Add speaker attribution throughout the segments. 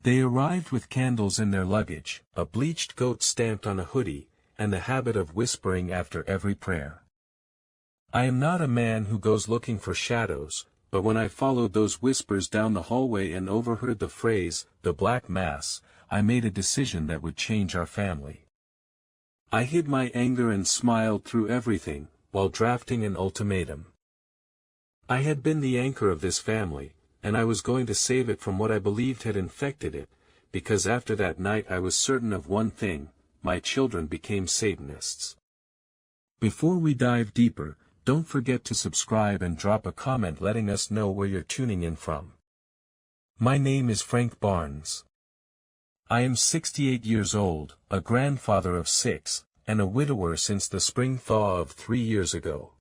Speaker 1: They arrived with candles in their luggage, a bleached goat stamped on a hoodie, and the habit of whispering after every prayer. I am not a man who goes looking for shadows, but when I followed those whispers down the hallway and overheard the phrase, "the Black Mass," I made a decision that would change our family. I hid my anger and smiled through everything, while drafting an ultimatum. I had been the anchor of this family, and I was going to save it from what I believed had infected it, because after that night I was certain of one thing: my children became Satanists. Before we dive deeper, don't forget to subscribe and drop a comment letting us know where you're tuning in from. My name is Frank Barnes. I am 68 years old, a grandfather of 6, and a widower since the spring thaw of 3 years ago.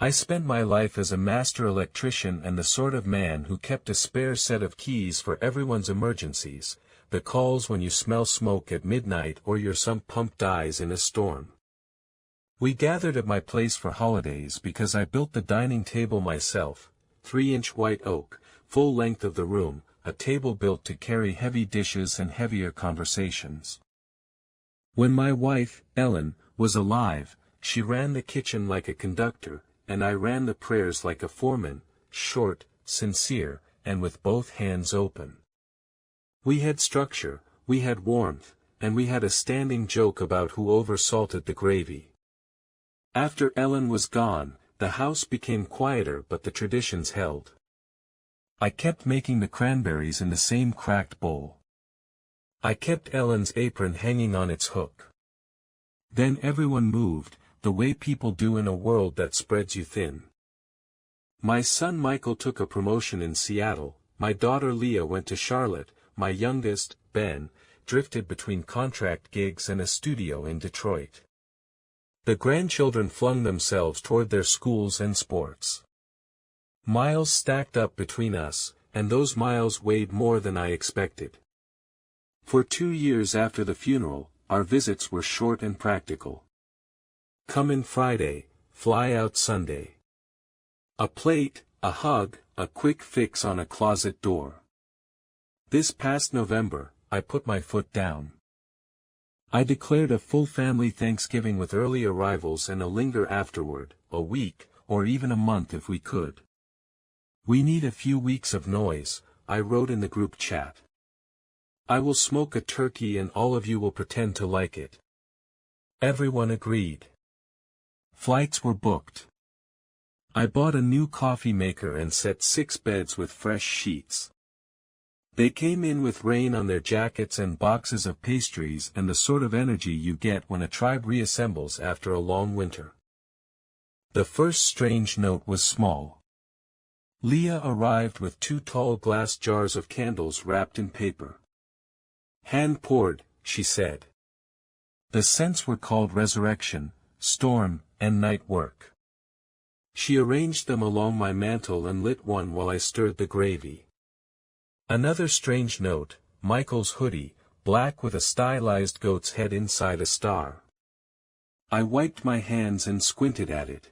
Speaker 1: I spent my life as a master electrician and the sort of man who kept a spare set of keys for everyone's emergencies, the calls when you smell smoke at midnight or your sump pump dies in a storm. We gathered at my place for holidays because I built the dining table myself, 3-inch white oak, full length of the room, a table built to carry heavy dishes and heavier conversations. When my wife, Ellen, was alive, she ran the kitchen like a conductor, and I ran the prayers like a foreman, short, sincere, and with both hands open. We had structure, we had warmth, and we had a standing joke about who oversalted the gravy. After Ellen was gone, the house became quieter but the traditions held. I kept making the cranberries in the same cracked bowl. I kept Ellen's apron hanging on its hook. Then everyone moved, the way people do in a world that spreads you thin. My son Michael took a promotion in Seattle, my daughter Leah went to Charlotte, my youngest, Ben, drifted between contract gigs and a studio in Detroit. The grandchildren flung themselves toward their schools and sports. Miles stacked up between us, and those miles weighed more than I expected. For 2 years after the funeral, our visits were short and practical. Come in Friday, fly out Sunday. A plate, a hug, a quick fix on a closet door. This past November, I put my foot down. I declared a full family Thanksgiving with early arrivals and a linger afterward, a week, or even a month if we could. We need a few weeks of noise, I wrote in the group chat. I will smoke a turkey and all of you will pretend to like it. Everyone agreed. Flights were booked. I bought a new coffee maker and set 6 beds with fresh sheets. They came in with rain on their jackets and boxes of pastries and the sort of energy you get when a tribe reassembles after a long winter. The first strange note was small. Leah arrived with 2 tall glass jars of candles wrapped in paper. Hand-poured, she said. The scents were called resurrection, storm, and night work. She arranged them along my mantel and lit one while I stirred the gravy. Another strange note, Michael's hoodie, black with a stylized goat's head inside a star. I wiped my hands and squinted at it.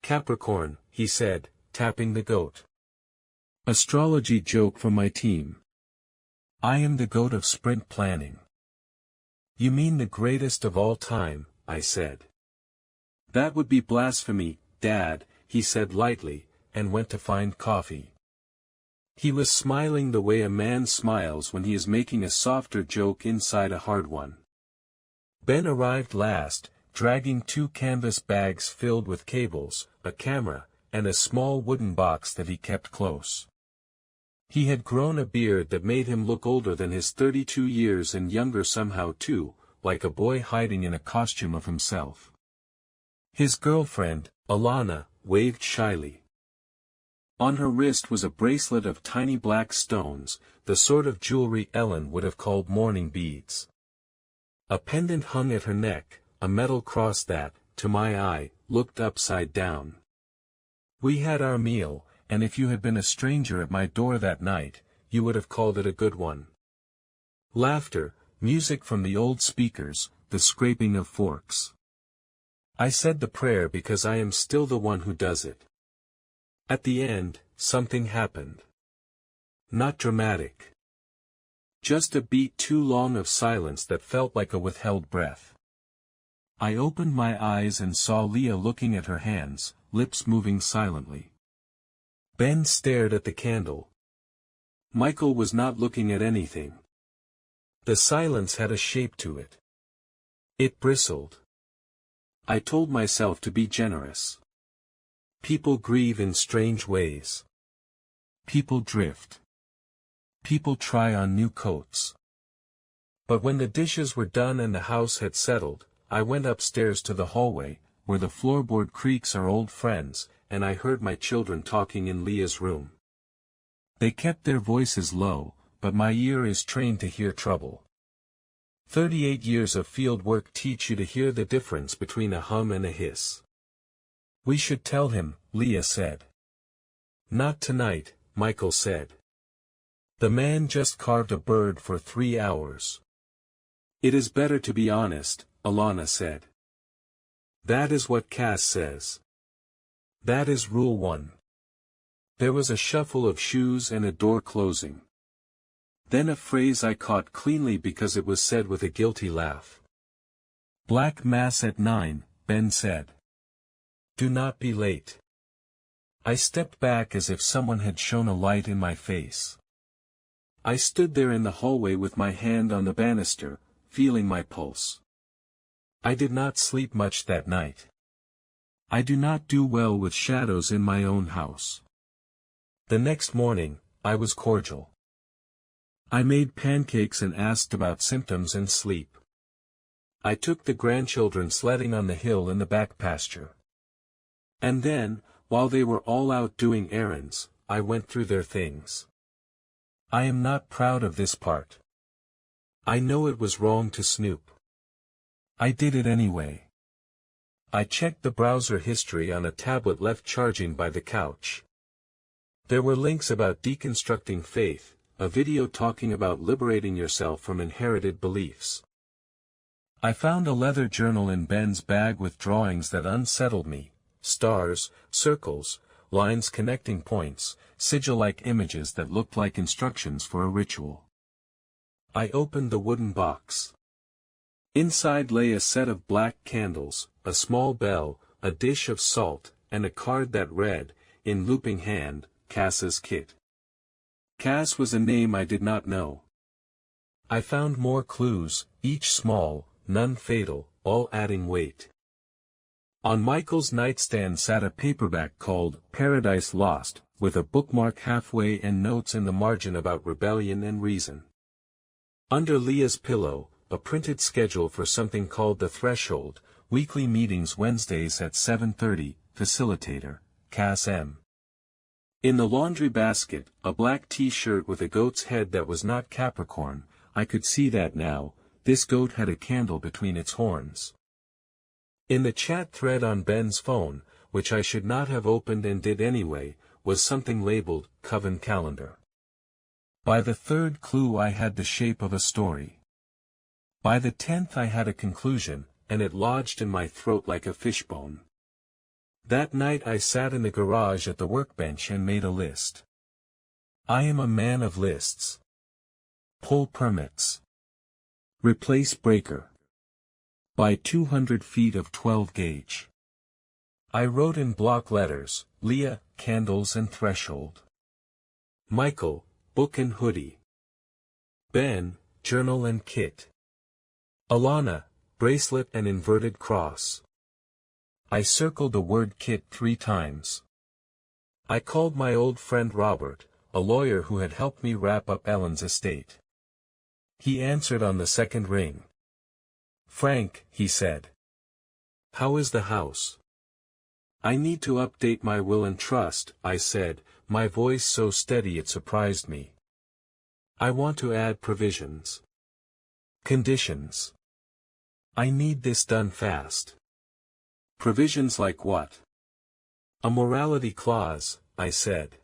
Speaker 1: Capricorn, he said, tapping the goat. Astrology joke from my team. I am the goat of sprint planning. You mean the greatest of all time, I said. That would be blasphemy, Dad, he said lightly, and went to find coffee. He was smiling the way a man smiles when he is making a softer joke inside a hard one. Ben arrived last, dragging 2 canvas bags filled with cables, a camera, and a small wooden box that he kept close. He had grown a beard that made him look older than his 32 years and younger somehow too, like a boy hiding in a costume of himself. His girlfriend, Alana, waved shyly. On her wrist was a bracelet of tiny black stones, the sort of jewelry Ellen would have called mourning beads. A pendant hung at her neck, a metal cross that, to my eye, looked upside down. We had our meal, and if you had been a stranger at my door that night, you would have called it a good one. Laughter, music from the old speakers, the scraping of forks. I said the prayer because I am still the one who does it. At the end, something happened. Not dramatic. Just a beat too long of silence that felt like a withheld breath. I opened my eyes and saw Leah looking at her hands, lips moving silently. Ben stared at the candle. Michael was not looking at anything. The silence had a shape to it. It bristled. I told myself to be generous. People grieve in strange ways. People drift. People try on new coats. But when the dishes were done and the house had settled, I went upstairs to the hallway, where the floorboard creaks are old friends, and I heard my children talking in Leah's room. They kept their voices low, but my ear is trained to hear trouble. 38 years of field work teach you to hear the difference between a hum and a hiss. We should tell him, Leah said. Not tonight, Michael said. The man just carved a bird for 3 hours. It is better to be honest, Alana said. That is what Cass says. That is rule 1. There was a shuffle of shoes and a door closing. Then a phrase I caught cleanly because it was said with a guilty laugh. Black Mass at 9, Ben said. Do not be late. I stepped back as if someone had shone a light in my face. I stood there in the hallway with my hand on the banister, feeling my pulse. I did not sleep much that night. I do not do well with shadows in my own house. The next morning, I was cordial. I made pancakes and asked about symptoms and sleep. I took the grandchildren sledding on the hill in the back pasture. And then, while they were all out doing errands, I went through their things. I am not proud of this part. I know it was wrong to snoop. I did it anyway. I checked the browser history on a tablet left charging by the couch. There were links about deconstructing faith, a video talking about liberating yourself from inherited beliefs. I found a leather journal in Ben's bag with drawings that unsettled me, stars, circles, lines connecting points, sigil-like images that looked like instructions for a ritual. I opened the wooden box. Inside lay a set of black candles, a small bell, a dish of salt, and a card that read, in looping hand, Cass's kit. Cass was a name I did not know. I found more clues, each small, none fatal, all adding weight. On Michael's nightstand sat a paperback called Paradise Lost, with a bookmark halfway and notes in the margin about rebellion and reason. Under Leah's pillow, a printed schedule for something called The Threshold, weekly meetings Wednesdays at 7:30, facilitator, Cass M. In the laundry basket, a black t-shirt with a goat's head that was not Capricorn. I could see that now, this goat had a candle between its horns. In the chat thread on Ben's phone, which I should not have opened and did anyway, was something labeled, Coven Calendar. By the third clue I had the shape of a story. By the 10th I had a conclusion, and it lodged in my throat like a fishbone. That night I sat in the garage at the workbench and made a list. I am a man of lists. Pull permits. Replace breaker. Buy 200 feet of 12 gauge. I wrote in block letters, Leah, candles and threshold. Michael, book and hoodie. Ben, journal and kit. Alana, bracelet and inverted cross. I circled the word kit 3 times. I called my old friend Robert, a lawyer who had helped me wrap up Ellen's estate. He answered on the second ring. Frank, he said. How is the house? I need to update my will and trust, I said, my voice so steady it surprised me. I want to add provisions. Conditions. I need this done fast. Provisions like what? A morality clause, I said.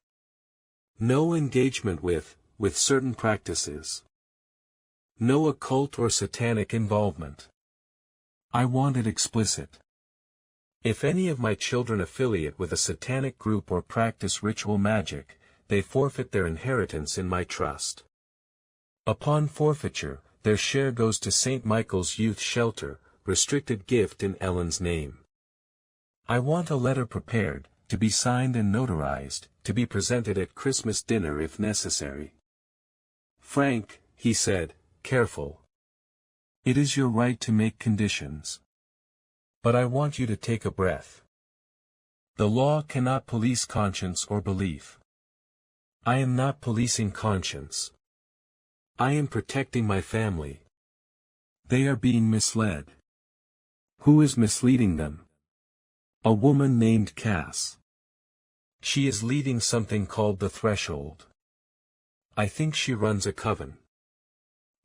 Speaker 1: No engagement with certain practices. No occult or satanic involvement. I want it explicit. If any of my children affiliate with a satanic group or practice ritual magic, they forfeit their inheritance in my trust. Upon forfeiture, their share goes to St. Michael's Youth Shelter, restricted gift in Ellen's name. I want a letter prepared, to be signed and notarized, to be presented at Christmas dinner if necessary. Frank, he said, careful. It is your right to make conditions. But I want you to take a breath. The law cannot police conscience or belief. I am not policing conscience. I am protecting my family. They are being misled. Who is misleading them? A woman named Cass. She is leading something called the Threshold. I think she runs a coven.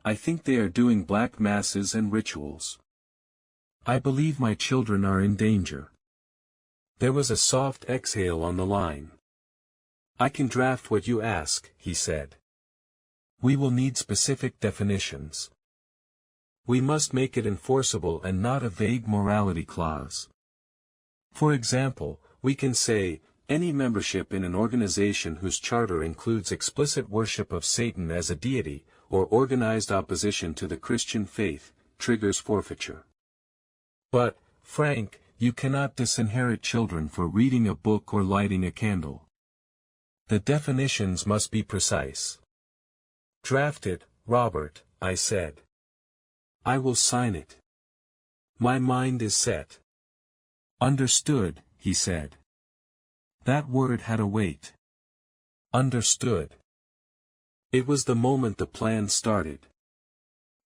Speaker 1: I think they are doing black masses and rituals. I believe my children are in danger. There was a soft exhale on the line. I can draft what you ask, he said. We will need specific definitions. We must make it enforceable and not a vague morality clause. For example, we can say, any membership in an organization whose charter includes explicit worship of Satan as a deity, or organized opposition to the Christian faith, triggers forfeiture. But, Frank, you cannot disinherit children for reading a book or lighting a candle. The definitions must be precise. Draft it, Robert, I said. I will sign it. My mind is set. Understood, he said. That word had a weight. Understood. It was the moment the plan started.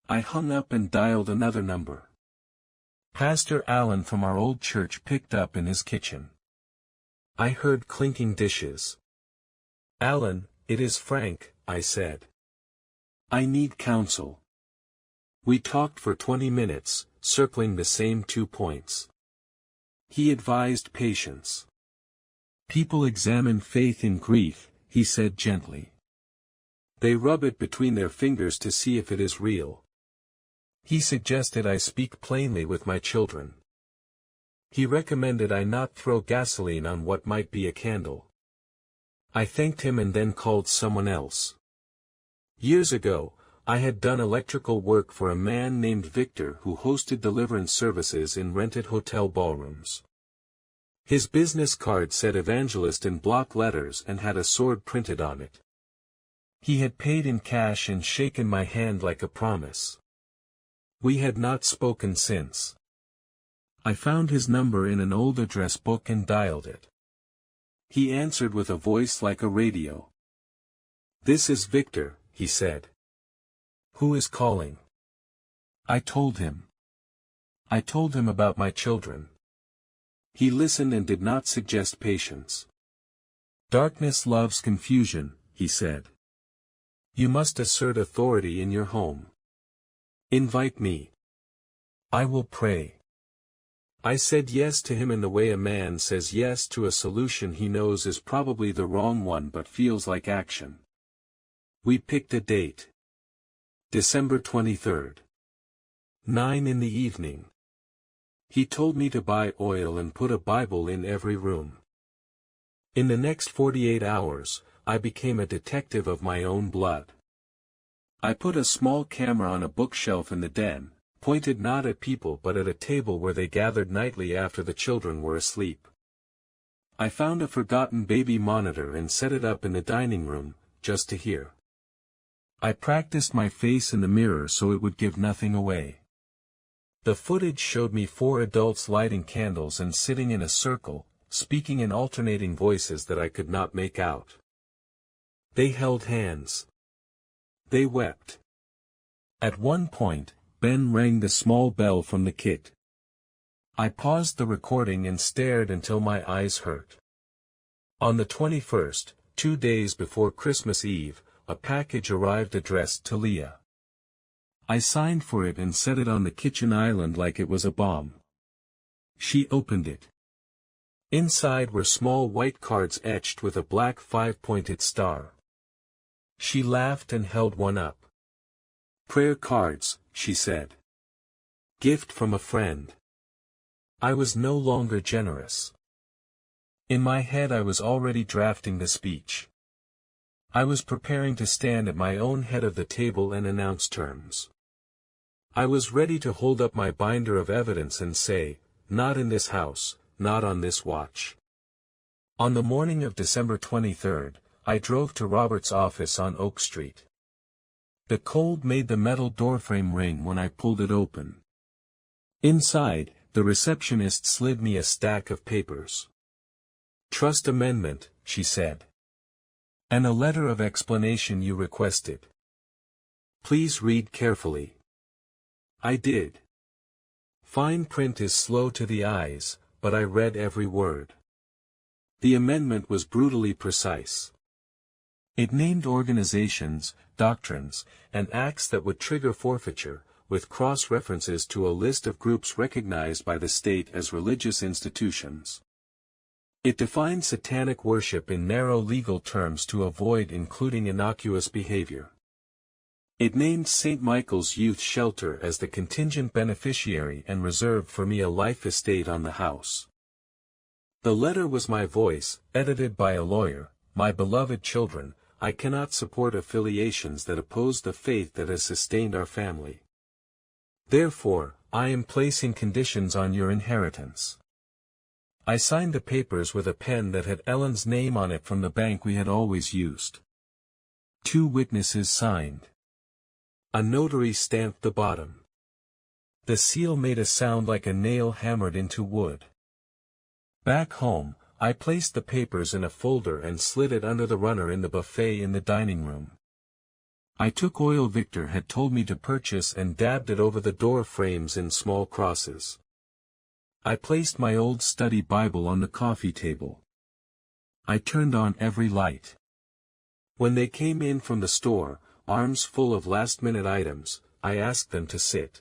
Speaker 1: I hung up and dialed another number. Pastor Allen from our old church picked up in his kitchen. I heard clinking dishes. Allen, it is Frank, I said. I need counsel. We talked for 20 minutes, circling the same 2 points. He advised patience. People examine faith in grief, he said gently. They rub it between their fingers to see if it is real. He suggested I speak plainly with my children. He recommended I not throw gasoline on what might be a candle. I thanked him and then called someone else. Years ago, I had done electrical work for a man named Victor who hosted deliverance services in rented hotel ballrooms. His business card said evangelist in block letters and had a sword printed on it. He had paid in cash and shaken my hand like a promise. We had not spoken since. I found his number in an old address book and dialed it. He answered with a voice like a radio. This is Victor, he said. Who is calling? I told him. I told him about my children. He listened and did not suggest patience. Darkness loves confusion, he said. You must assert authority in your home. Invite me. I will pray. I said yes to him in the way a man says yes to a solution he knows is probably the wrong one but feels like action. We picked a date. December 23rd. 9 in the evening. He told me to buy oil and put a Bible in every room. In the next 48 hours, I became a detective of my own blood. I put a small camera on a bookshelf in the den, pointed not at people but at a table where they gathered nightly after the children were asleep. I found a forgotten baby monitor and set it up in the dining room, just to hear. I practiced my face in the mirror so it would give nothing away. The footage showed me 4 adults lighting candles and sitting in a circle, speaking in alternating voices that I could not make out. They held hands. They wept. At one point, Ben rang the small bell from the kit. I paused the recording and stared until my eyes hurt. On the 21st, 2 days before Christmas Eve, a package arrived addressed to Leah. I signed for it and set it on the kitchen island like it was a bomb. She opened it. Inside were small white cards etched with a black 5-pointed star. She laughed and held one up. Prayer cards, she said. Gift from a friend. I was no longer generous. In my head I was already drafting the speech. I was preparing to stand at my own head of the table and announce terms. I was ready to hold up my binder of evidence and say, not in this house, not on this watch. On the morning of December 23rd, I drove to Robert's office on Oak Street. The cold made the metal doorframe ring when I pulled it open. Inside, the receptionist slid me a stack of papers. Trust amendment, she said. And a letter of explanation you requested. Please read carefully. I did. Fine print is slow to the eyes, but I read every word. The amendment was brutally precise. It named organizations, doctrines, and acts that would trigger forfeiture, with cross-references to a list of groups recognized by the state as religious institutions. It defined satanic worship in narrow legal terms to avoid including innocuous behavior. It named St. Michael's Youth Shelter as the contingent beneficiary and reserved for me a life estate on the house. The letter was my voice, edited by a lawyer. My beloved children, I cannot support affiliations that oppose the faith that has sustained our family. Therefore, I am placing conditions on your inheritance. I signed the papers with a pen that had Ellen's name on it from the bank we had always used. 2 witnesses signed. A notary stamped the bottom. The seal made a sound like a nail hammered into wood. Back home, I placed the papers in a folder and slid it under the runner in the buffet in the dining room. I took oil Victor had told me to purchase and dabbed it over the door frames in small crosses. I placed my old study Bible on the coffee table. I turned on every light. When they came in from the store, arms full of last-minute items, I asked them to sit.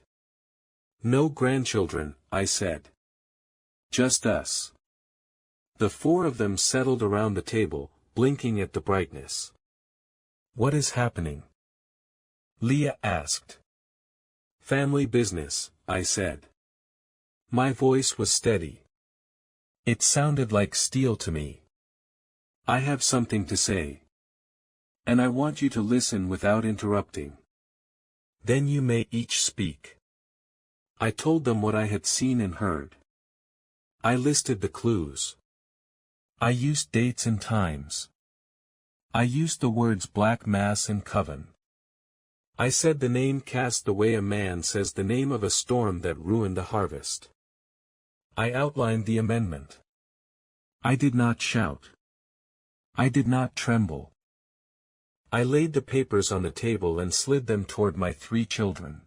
Speaker 1: No grandchildren, I said. Just us. The 4 of them settled around the table, blinking at the brightness. What is happening? Leah asked. Family business, I said. My voice was steady. It sounded like steel to me. I have something to say. And I want you to listen without interrupting. Then you may each speak. I told them what I had seen and heard. I listed the clues. I used dates and times. I used the words Black Mass and Coven. I said the name cast the way a man says the name of a storm that ruined the harvest. I outlined the amendment. I did not shout. I did not tremble. I laid the papers on the table and slid them toward my 3 children.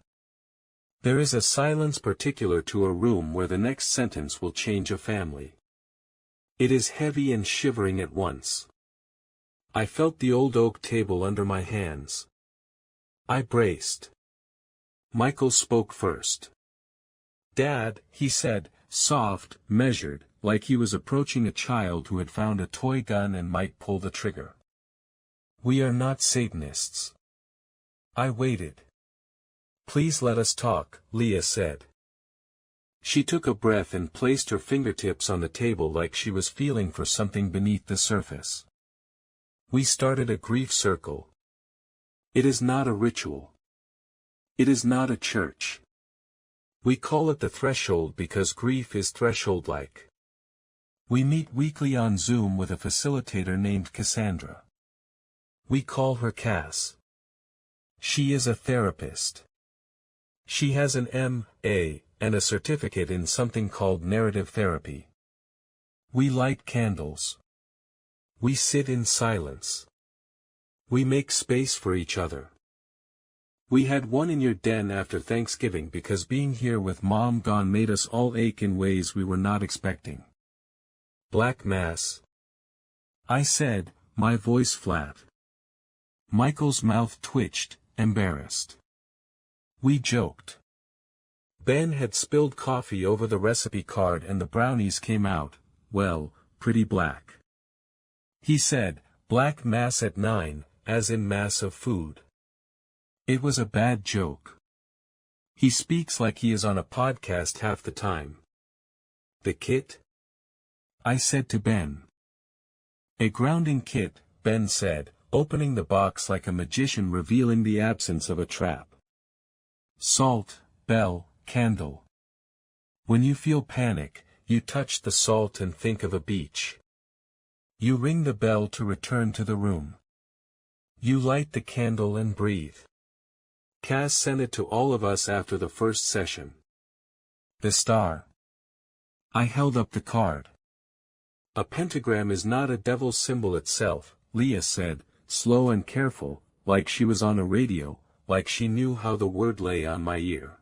Speaker 1: There is a silence particular to a room where the next sentence will change a family. It is heavy and shivering at once. I felt the old oak table under my hands. I braced. Michael spoke first. Dad, he said, soft, measured, like he was approaching a child who had found a toy gun and might pull the trigger. We are not Satanists. I waited. Please let us talk, Leah said. She took a breath and placed her fingertips on the table like she was feeling for something beneath the surface. We started a grief circle. It is not a ritual. It is not a church. We call it the threshold because grief is threshold-like. We meet weekly on Zoom with a facilitator named Cassandra. We call her Cass. She is a therapist. She has an M.A. and a certificate in something called narrative therapy. We light candles. We sit in silence. We make space for each other. We had one in your den after Thanksgiving because being here with Mom gone made us all ache in ways we were not expecting. Black Mass. I said, my voice flat. Michael's mouth twitched, embarrassed. We joked. Ben had spilled coffee over the recipe card and the brownies came out, well, pretty black. He said, Black Mass at 9, as in mass of food. It was a bad joke. He speaks like he is on a podcast half the time. The kit? I said to Ben. A grounding kit, Ben said, opening the box like a magician revealing the absence of a trap. Salt, bell, candle. When you feel panic, you touch the salt and think of a beach. You ring the bell to return to the room. You light the candle and breathe. Cass sent it to all of us after the first session. The star. I held up the card. A pentagram is not a devil's symbol itself, Leah said, slow and careful, like she was on a radio, like she knew how the word lay on my ear.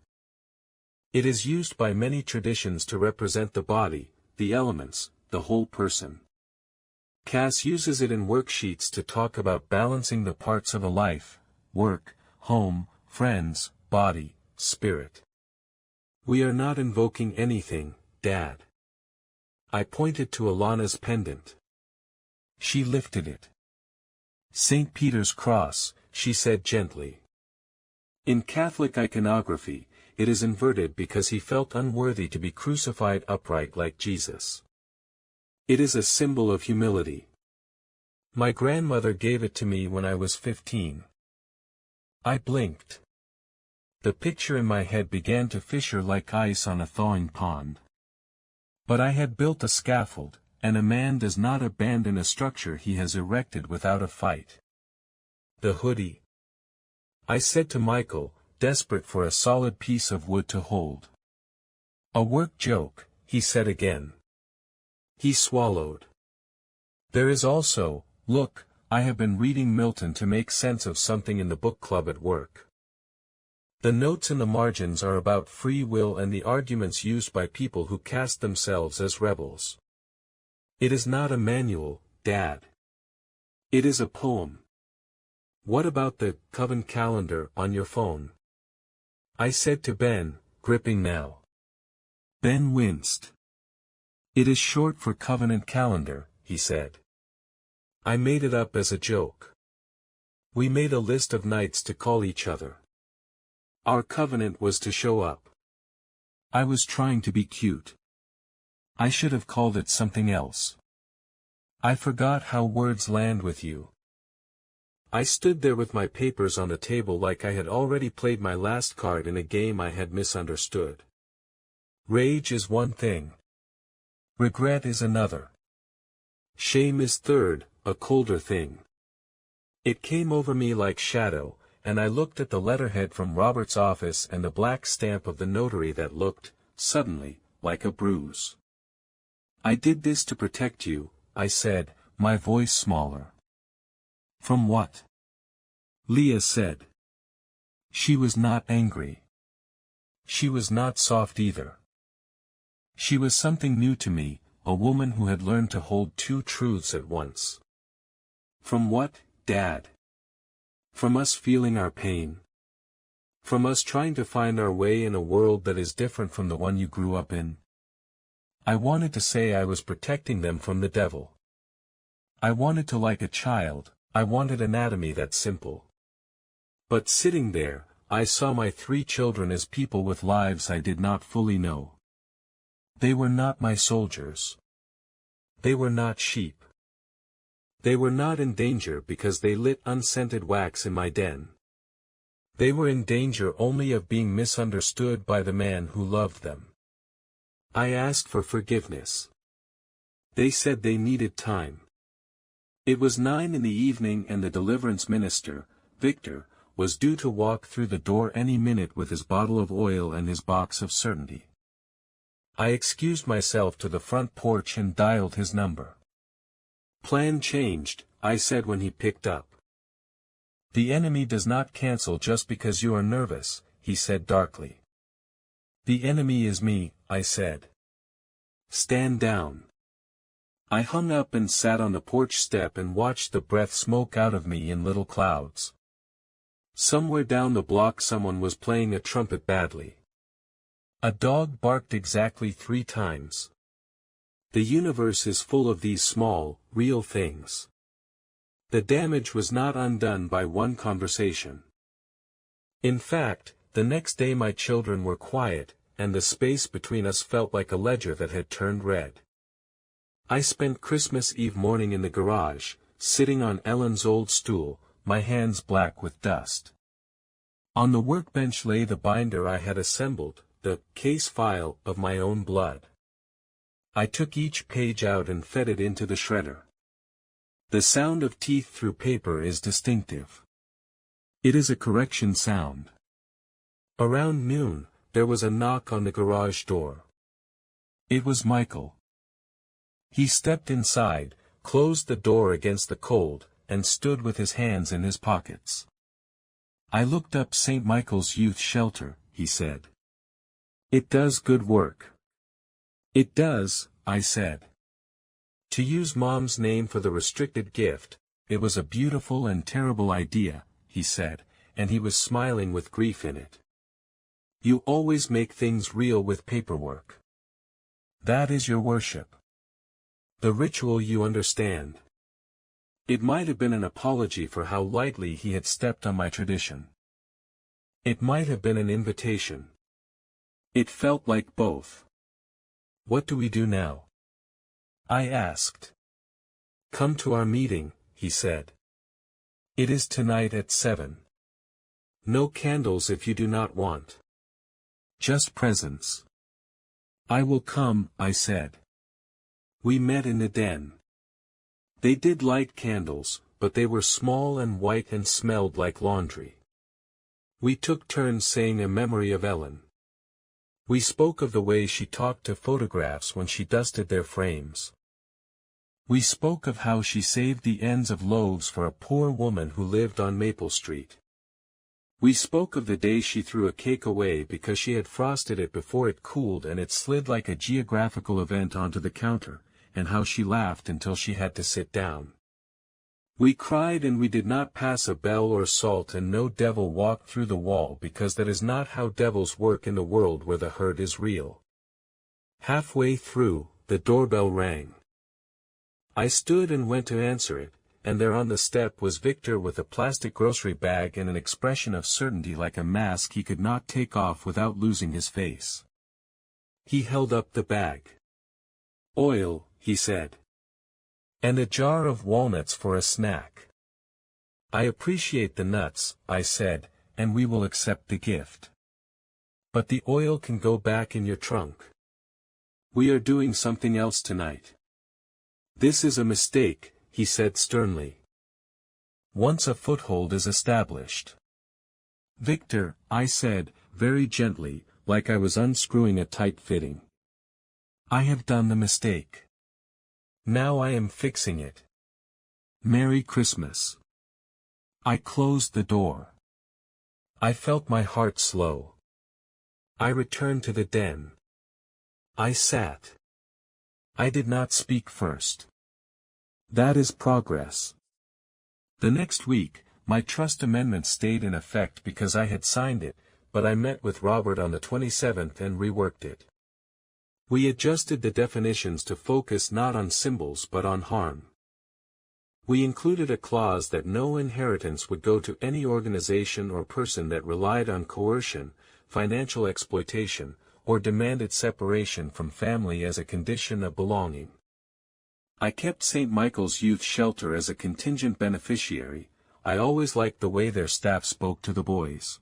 Speaker 1: It is used by many traditions to represent the body, the elements, the whole person. Cass uses it in worksheets to talk about balancing the parts of a life: work, home, friends, body, spirit. We are not invoking anything, Dad. I pointed to Alana's pendant. She lifted it. St. Peter's cross, she said gently. In Catholic iconography, it is inverted because he felt unworthy to be crucified upright like Jesus. It is a symbol of humility. My grandmother gave it to me when I was 15. I blinked. The picture in my head began to fissure like ice on a thawing pond. But I had built a scaffold, and a man does not abandon a structure he has erected without a fight. The hoodie. I said to Michael, desperate for a solid piece of wood to hold. A work joke, he said again. He swallowed. There is also, look, I have been reading Milton to make sense of something in the book club at work. The notes in the margins are about free will and the arguments used by people who cast themselves as rebels. It is not a manual, Dad. It is a poem. What about the Coven calendar on your phone? I said to Ben, gripping now. Ben winced. It is short for Covenant Calendar, he said. I made it up as a joke. We made a list of nights to call each other. Our covenant was to show up. I was trying to be cute. I should have called it something else. I forgot how words land with you. I stood there with my papers on the table like I had already played my last card in a game I had misunderstood. Rage is one thing. Regret is another. Shame is third, a colder thing. It came over me like shadow, and I looked at the letterhead from Robert's office and the black stamp of the notary that looked, suddenly, like a bruise. I did this to protect you, I said, my voice smaller. From what? Leah said. She was not angry. She was not soft either. She was something new to me, a woman who had learned to hold two truths at once. From what, Dad? From us feeling our pain. From us trying to find our way in a world that is different from the one you grew up in. I wanted to say I was protecting them from the devil. I wanted to like a child, I wanted anatomy that simple. But sitting there, I saw my 3 children as people with lives I did not fully know. They were not my soldiers. They were not sheep. They were not in danger because they lit unscented wax in my den. They were in danger only of being misunderstood by the man who loved them. I asked for forgiveness. They said they needed time. It was 9 in the evening and the deliverance minister, Victor, was due to walk through the door any minute with his bottle of oil and his box of certainty. I excused myself to the front porch and dialed his number. Plan changed, I said when he picked up. The enemy does not cancel just because you are nervous, he said darkly. The enemy is me, I said. Stand down. I hung up and sat on the porch step and watched the breath smoke out of me in little clouds. Somewhere down the block someone was playing a trumpet badly. A dog barked exactly 3 times. The universe is full of these small, real things. The damage was not undone by one conversation. In fact, the next day my children were quiet, and the space between us felt like a ledger that had turned red. I spent Christmas Eve morning in the garage, sitting on Ellen's old stool, my hands black with dust. On the workbench lay the binder I had assembled, the case file of my own blood. I took each page out and fed it into the shredder. The sound of teeth through paper is distinctive. It is a correction sound. Around noon, there was a knock on the garage door. It was Michael. He stepped inside, closed the door against the cold, and stood with his hands in his pockets. "I looked up St. Michael's Youth Shelter," he said. "It does good work." "It does," I said. To use Mom's name for the restricted gift, it was a beautiful and terrible idea, he said, and he was smiling with grief in it. "You always make things real with paperwork. That is your worship. The ritual you understand." It might have been an apology for how lightly he had stepped on my tradition. It might have been an invitation. It felt like both. "What do we do now?" I asked. "Come to our meeting," he said. "It is tonight at 7. No candles if you do not want. Just presents." "I will come," I said. We met in the den. They did light candles, but they were small and white and smelled like laundry. We took turns saying a memory of Ellen. We spoke of the way she talked to photographs when she dusted their frames. We spoke of how she saved the ends of loaves for a poor woman who lived on Maple Street. We spoke of the day she threw a cake away because she had frosted it before it cooled and it slid like a geographical event onto the counter, and how she laughed until she had to sit down. We cried and we did not pass a bell or salt and no devil walked through the wall because that is not how devils work in the world where the herd is real. Halfway through, the doorbell rang. I stood and went to answer it, and there on the step was Victor with a plastic grocery bag and an expression of certainty like a mask he could not take off without losing his face. He held up the bag. "Oil," he said. "And a jar of walnuts for a snack." "I appreciate the nuts," I said, "and we will accept the gift. But the oil can go back in your trunk. We are doing something else tonight." "This is a mistake," he said sternly. "Once a foothold is established." "Victor," I said, very gently, like I was unscrewing a tight fitting. "I have done the mistake. Now I am fixing it. Merry Christmas." I closed the door. I felt my heart slow. I returned to the den. I sat. I did not speak first. That is progress. The next week, my trust amendment stayed in effect because I had signed it, but I met with Robert on the 27th and reworked it. We adjusted the definitions to focus not on symbols but on harm. We included a clause that no inheritance would go to any organization or person that relied on coercion, financial exploitation, or demanded separation from family as a condition of belonging. I kept St. Michael's Youth Shelter as a contingent beneficiary. I always liked the way their staff spoke to the boys.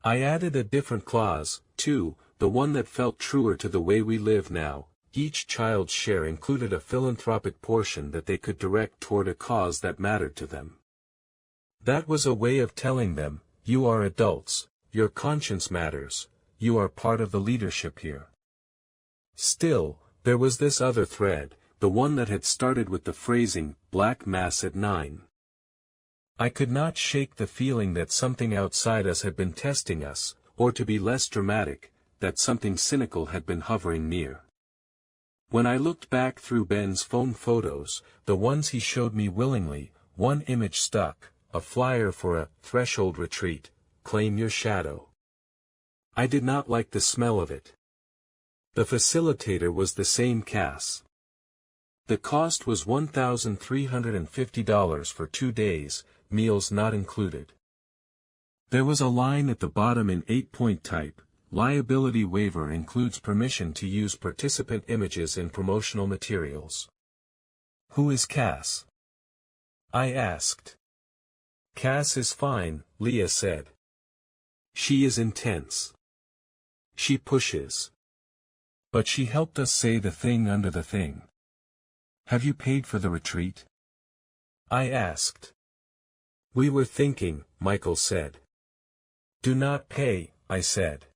Speaker 1: I added a different clause, too, the one that felt truer to the way we live now. Each child's share included a philanthropic portion that they could direct toward a cause that mattered to them. That was a way of telling them, you are adults, your conscience matters, you are part of the leadership here. Still, there was this other thread, the one that had started with the phrasing, Black Mass at 9. I could not shake the feeling that something outside us had been testing us, or to be less dramatic, that something cynical had been hovering near. When I looked back through Ben's phone photos, the ones he showed me willingly, one image stuck, a flyer for a threshold retreat, claim your shadow. I did not like the smell of it. The facilitator was the same Cass. The cost was $1,350 for 2 days, meals not included. There was a line at the bottom in 8-point type, liability waiver includes permission to use participant images in promotional materials. Who is Cass? I asked. Cass is fine, Leah said. She is intense. She pushes. But she helped us say the thing under the thing. Have you paid for the retreat? I asked. We were thinking, Michael said. Do not pay, I said.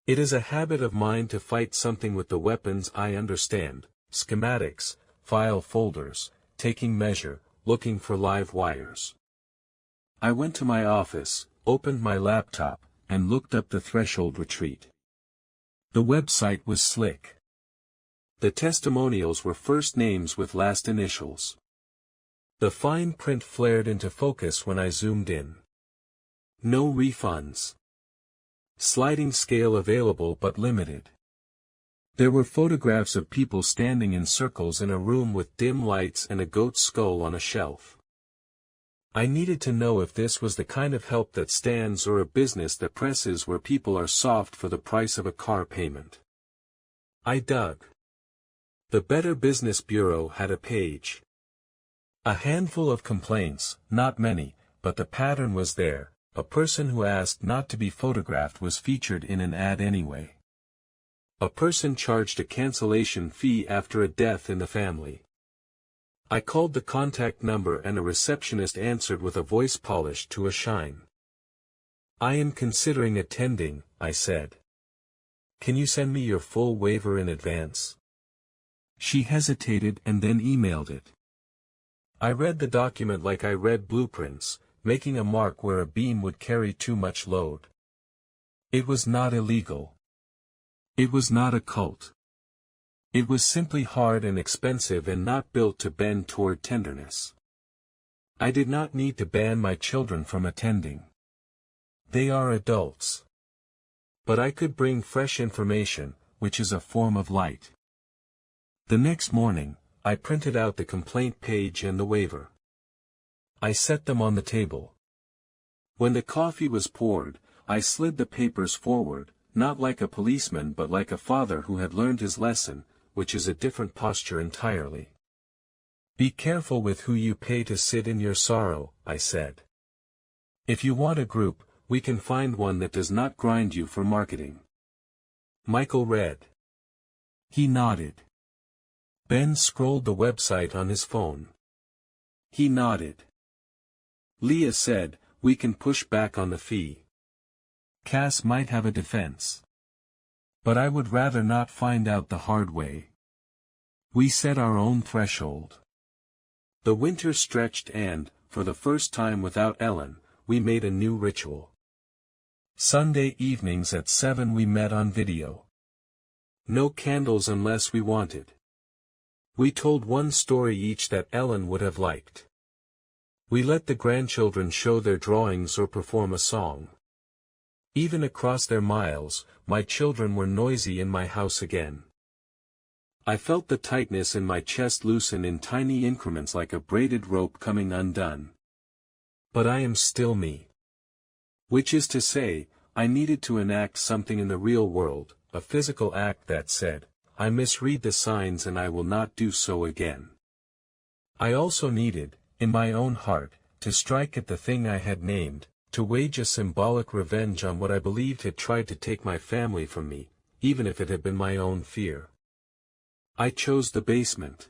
Speaker 1: It is a habit of mine to fight something with the weapons I understand, schematics, file folders, taking measure, looking for live wires. I went to my office, opened my laptop, and looked up the Threshold retreat. The website was slick. The testimonials were first names with last initials. The fine print flared into focus when I zoomed in. No refunds. Sliding scale available but limited. There were photographs of people standing in circles in a room with dim lights and a goat's skull on a shelf. I needed to know if this was the kind of help that stands or a business that presses where people are soft for the price of a car payment. I dug. The Better Business Bureau had a page. A handful of complaints, not many, but the pattern was there. A person who asked not to be photographed was featured in an ad anyway. A person charged a cancellation fee after a death in the family. I called the contact number and a receptionist answered with a voice polished to a shine. I am considering attending, I said. Can you send me your full waiver in advance? She hesitated and then emailed it. I read the document like I read blueprints, making a mark where a beam would carry too much load. It was not illegal. It was not a cult. It was simply hard and expensive and not built to bend toward tenderness. I did not need to ban my children from attending. They are adults. But I could bring fresh information, which is a form of light. The next morning, I printed out the complaint page and the waiver. I set them on the table. When the coffee was poured, I slid the papers forward, not like a policeman but like a father who had learned his lesson, which is a different posture entirely. Be careful with who you pay to sit in your sorrow, I said. If you want a group, we can find one that does not grind you for marketing. Michael read. He nodded. Ben scrolled the website on his phone. He nodded. Leah said, we can push back on the fee. Cass might have a defense. But I would rather not find out the hard way. We set our own threshold. The winter stretched and, for the first time without Ellen, we made a new ritual. Sunday evenings at 7 we met on video. No candles unless we wanted. We told one story each that Ellen would have liked. We let the grandchildren show their drawings or perform a song. Even across their miles, my children were noisy in my house again. I felt the tightness in my chest loosen in tiny increments like a braided rope coming undone. But I am still me. Which is to say, I needed to enact something in the real world, a physical act that said, I misread the signs and I will not do so again. I also needed, in my own heart, to strike at the thing I had named, to wage a symbolic revenge on what I believed had tried to take my family from me, even if it had been my own fear. I chose the basement.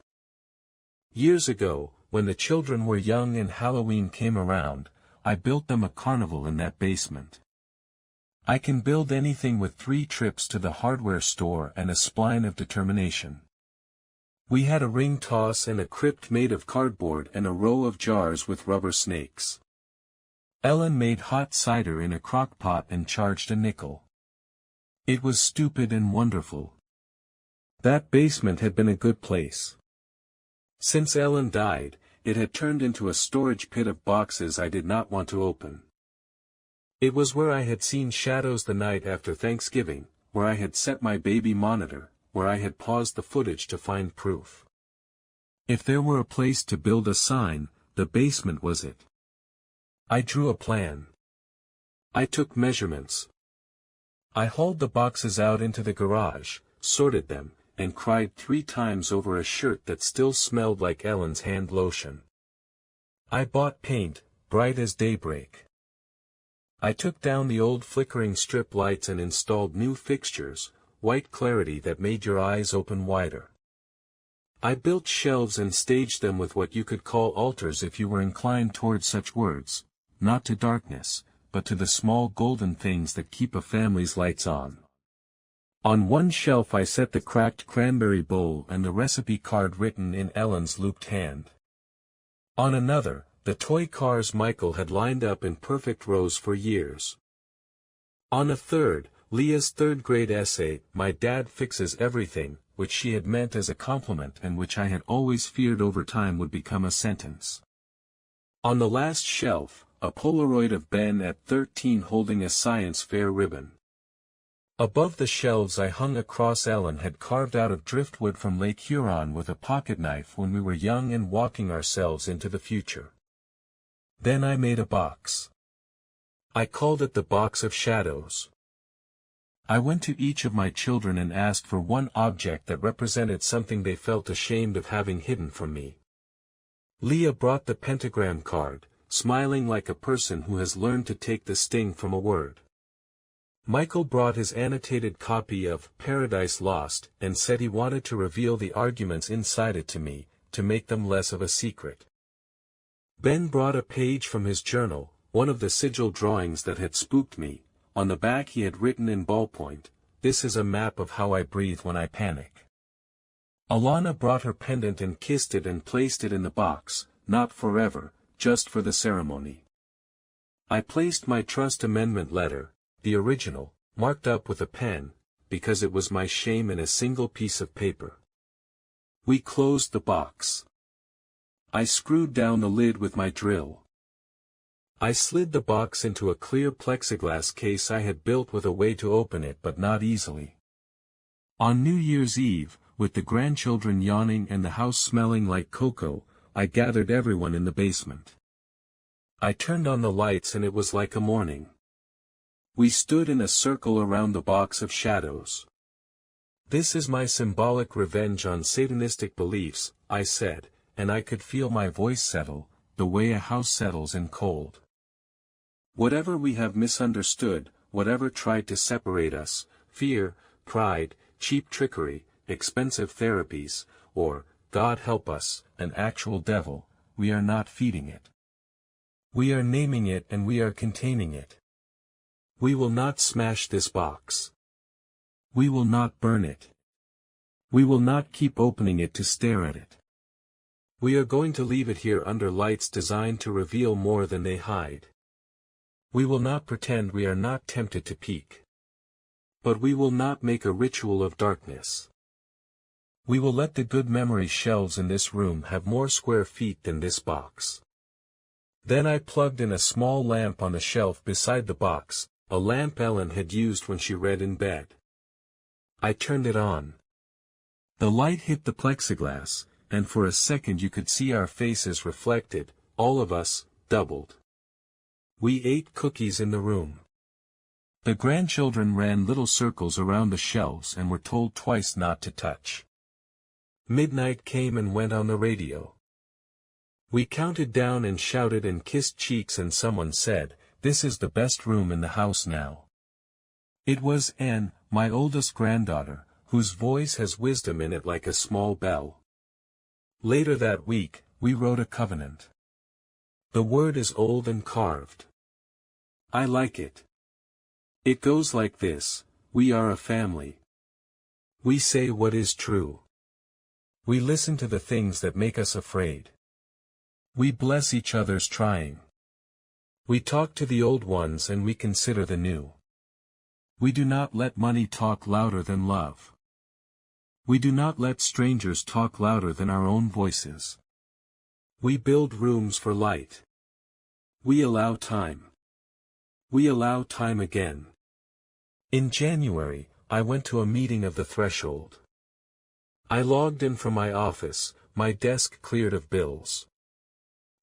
Speaker 1: Years ago, when the children were young and Halloween came around, I built them a carnival in that basement. I can build anything with 3 trips to the hardware store and a spline of determination. We had a ring toss and a crypt made of cardboard and a row of jars with rubber snakes. Ellen made hot cider in a crock pot and charged a nickel. It was stupid and wonderful. That basement had been a good place. Since Ellen died, it had turned into a storage pit of boxes I did not want to open. It was where I had seen shadows the night after Thanksgiving, where I had set my baby monitor, where I had paused the footage to find proof. If there were a place to build a sign, the basement was it. I drew a plan. I took measurements. I hauled the boxes out into the garage, sorted them, and cried 3 times over a shirt that still smelled like Ellen's hand lotion. I bought paint, bright as daybreak. I took down the old flickering strip lights and installed new fixtures, white clarity that made your eyes open wider. I built shelves and staged them with what you could call altars if you were inclined towards such words, not to darkness, but to the small golden things that keep a family's lights on. On one shelf I set the cracked cranberry bowl and the recipe card written in Ellen's looped hand. On another, the toy cars Michael had lined up in perfect rows for years. On a third, Leah's third-grade essay, "My Dad Fixes Everything," which she had meant as a compliment and which I had always feared over time would become a sentence. On the last shelf, a Polaroid of Ben at 13 holding a science fair ribbon. Above the shelves I hung a cross Ellen had carved out of driftwood from Lake Huron with a pocketknife when we were young and walking ourselves into the future. Then I made a box. I called it the Box of Shadows. I went to each of my children and asked for one object that represented something they felt ashamed of having hidden from me. Leah brought the pentagram card, smiling like a person who has learned to take the sting from a word. Michael brought his annotated copy of Paradise Lost and said he wanted to reveal the arguments inside it to me, to make them less of a secret. Ben brought a page from his journal, one of the sigil drawings that had spooked me. On the back he had written in ballpoint, "This is a map of how I breathe when I panic." Alana brought her pendant and kissed it and placed it in the box, not forever, just for the ceremony. I placed my trust amendment letter, the original, marked up with a pen, because it was my shame in a single piece of paper. We closed the box. I screwed down the lid with my drill. I slid the box into a clear plexiglass case I had built with a way to open it but not easily. On New Year's Eve, with the grandchildren yawning and the house smelling like cocoa, I gathered everyone in the basement. I turned on the lights and it was like a morning. We stood in a circle around the Box of Shadows. "This is my symbolic revenge on Satanistic beliefs," I said, and I could feel my voice settle, the way a house settles in cold. Whatever we have misunderstood, whatever tried to separate us, fear, pride, cheap trickery, expensive therapies, or, God help us, an actual devil, we are not feeding it. We are naming it and we are containing it. We will not smash this box. We will not burn it. We will not keep opening it to stare at it. We are going to leave it here under lights designed to reveal more than they hide. We will not pretend we are not tempted to peek. But we will not make a ritual of darkness. We will let the good memory shelves in this room have more square feet than this box. Then I plugged in a small lamp on the shelf beside the box, a lamp Ellen had used when she read in bed. I turned it on. The light hit the plexiglass, and for a second you could see our faces reflected, all of us, doubled. We ate cookies in the room. The grandchildren ran little circles around the shelves and were told twice not to touch. Midnight came and went on the radio. We counted down and shouted and kissed cheeks and someone said, "This is the best room in the house now." It was Anne, my oldest granddaughter, whose voice has wisdom in it like a small bell. Later that week, we wrote a covenant. The word is old and carved. I like it. It goes like this: we are a family. We say what is true. We listen to the things that make us afraid. We bless each other's trying. We talk to the old ones and we consider the new. We do not let money talk louder than love. We do not let strangers talk louder than our own voices. We build rooms for light. We allow time. We allow time again. In January, I went to a meeting of the Threshold. I logged in from my office, my desk cleared of bills.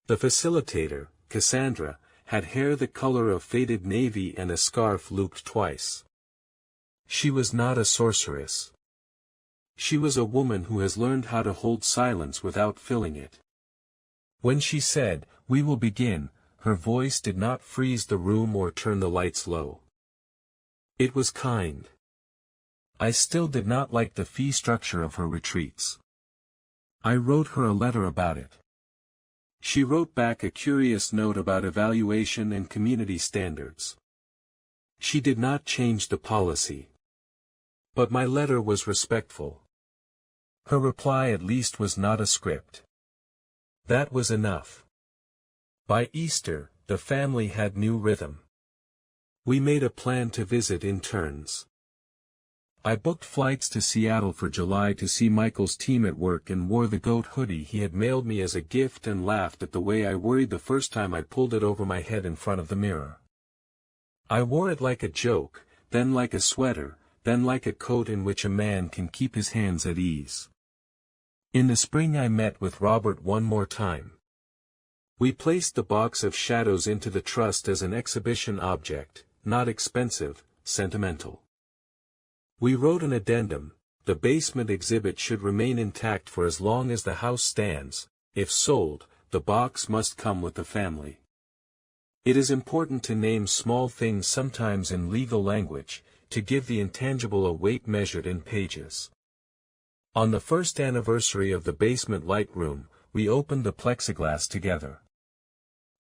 Speaker 1: The facilitator, Cassandra, had hair the color of faded navy and a scarf looped twice. She was not a sorceress. She was a woman who has learned how to hold silence without filling it. When she said, "We will begin," her voice did not freeze the room or turn the lights low. It was kind. I still did not like the fee structure of her retreats. I wrote her a letter about it. She wrote back a curious note about evaluation and community standards. She did not change the policy. But my letter was respectful. Her reply at least was not a script. That was enough. By Easter, the family had new rhythm. We made a plan to visit in turns. I booked flights to Seattle for July to see Michael's team at work and wore the goat hoodie he had mailed me as a gift and laughed at the way I worried the first time I pulled it over my head in front of the mirror. I wore it like a joke, then like a sweater, then like a coat in which a man can keep his hands at ease. In the spring I met with Robert one more time. We placed the box of shadows into the trust as an exhibition object, not expensive, sentimental. We wrote an addendum: the basement exhibit should remain intact for as long as the house stands. If sold, the box must come with the family. It is important to name small things sometimes in legal language, to give the intangible a weight measured in pages. On the first anniversary of the basement light room, we opened the plexiglass together.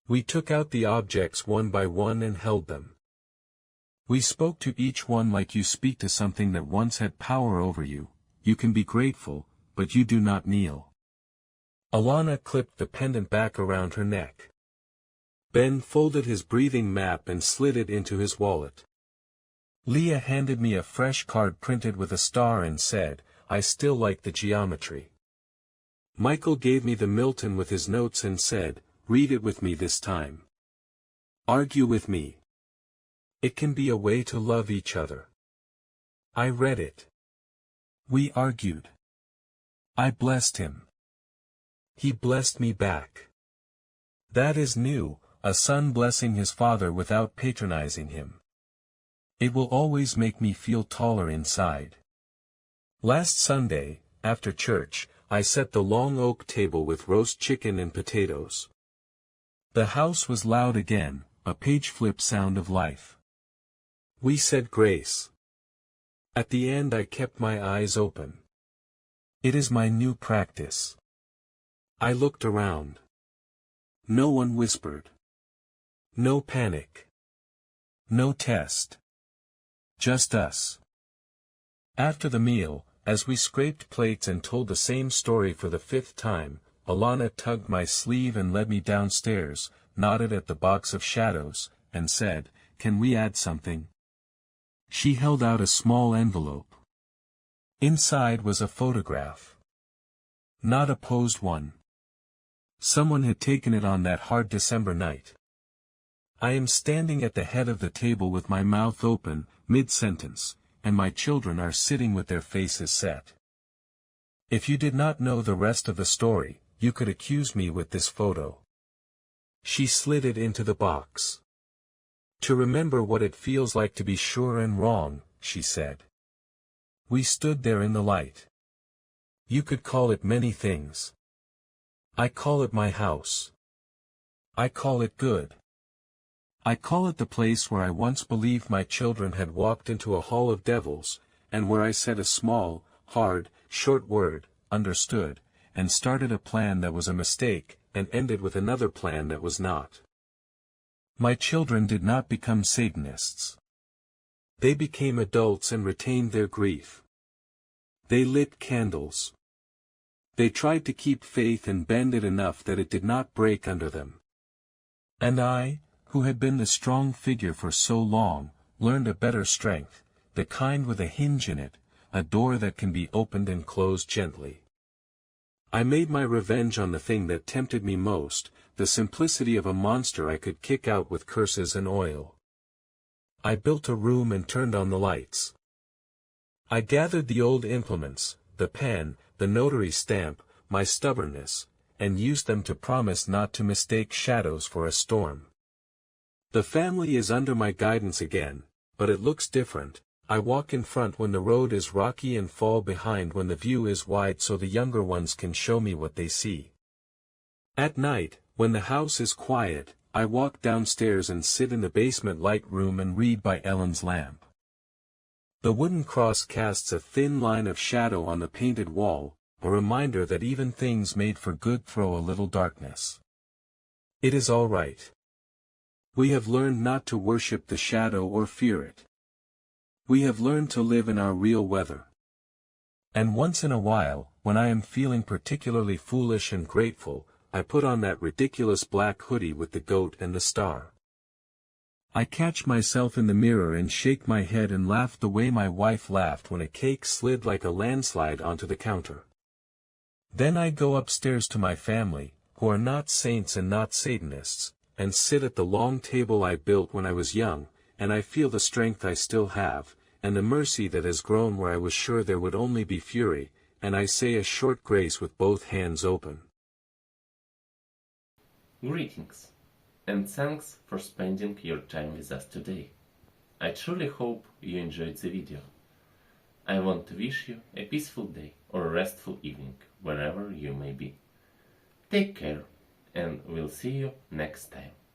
Speaker 1: We took out the objects one by one and held them. We spoke to each one like you speak to something that once had power over you. You can be grateful, but you do not kneel. Alana clipped the pendant back around her neck. Ben folded his breathing map and slid it into his wallet. Leah handed me a fresh card printed with a star and said, "I still like the geometry." Michael gave me the Milton with his notes and said, "Read it with me this time. Argue with me. It can be a way to love each other." I read it. We argued. I blessed him. He blessed me back. That is new, a son blessing his father without patronizing him. It will always make me feel taller inside. Last Sunday, after church, I set the long oak table with roast chicken and potatoes. The house was loud again, a page flip sound of life. We said grace. At the end I kept my eyes open. It is my new practice. I looked around. No one whispered. No panic. No test. Just us. After the meal, as we scraped plates and told the same story for the 5th time, Alana tugged my sleeve and led me downstairs, nodded at the box of shadows, and said, "Can we add something?" She held out a small envelope. Inside was a photograph. Not a posed one. Someone had taken it on that hard December night. I am standing at the head of the table with my mouth open, mid-sentence, and my children are sitting with their faces set. If you did not know the rest of the story, you could accuse me with this photo. She slid it into the box. "To remember what it feels like to be sure and wrong," she said. We stood there in the light. You could call it many things. I call it my house. I call it good. I call it the place where I once believed my children had walked into a hall of devils, and where I said a small, hard, short word, understood, and started a plan that was a mistake, and ended with another plan that was not. My children did not become Satanists. They became adults and retained their grief. They lit candles. They tried to keep faith and bend it enough that it did not break under them. And I, who had been the strong figure for so long, learned a better strength, the kind with a hinge in it, a door that can be opened and closed gently. I made my revenge on the thing that tempted me most, the simplicity of a monster I could kick out with curses and oil. I built a room and turned on the lights. I gathered the old implements, the pen, the notary stamp, my stubbornness, and used them to promise not to mistake shadows for a storm. The family is under my guidance again, but it looks different. I walk in front when the road is rocky and fall behind when the view is wide so the younger ones can show me what they see. At night, when the house is quiet, I walk downstairs and sit in the basement light room and read by Ellen's lamp. The wooden cross casts a thin line of shadow on the painted wall, a reminder that even things made for good throw a little darkness. It is all right. We have learned not to worship the shadow or fear it. We have learned to live in our real weather. And once in a while, when I am feeling particularly foolish and grateful, I put on that ridiculous black hoodie with the goat and the star. I catch myself in the mirror and shake my head and laugh the way my wife laughed when a cake slid like a landslide onto the counter. Then I go upstairs to my family, who are not saints and not Satanists, and sit at the long table I built when I was young, and I feel the strength I still have, and the mercy that has grown where I was sure there would only be fury, and I say a short grace with both hands open.
Speaker 2: Greetings, and thanks for spending your time with us today. I truly hope you enjoyed the video. I want to wish you a peaceful day or a restful evening, wherever you may be. Take care, and we'll see you next time.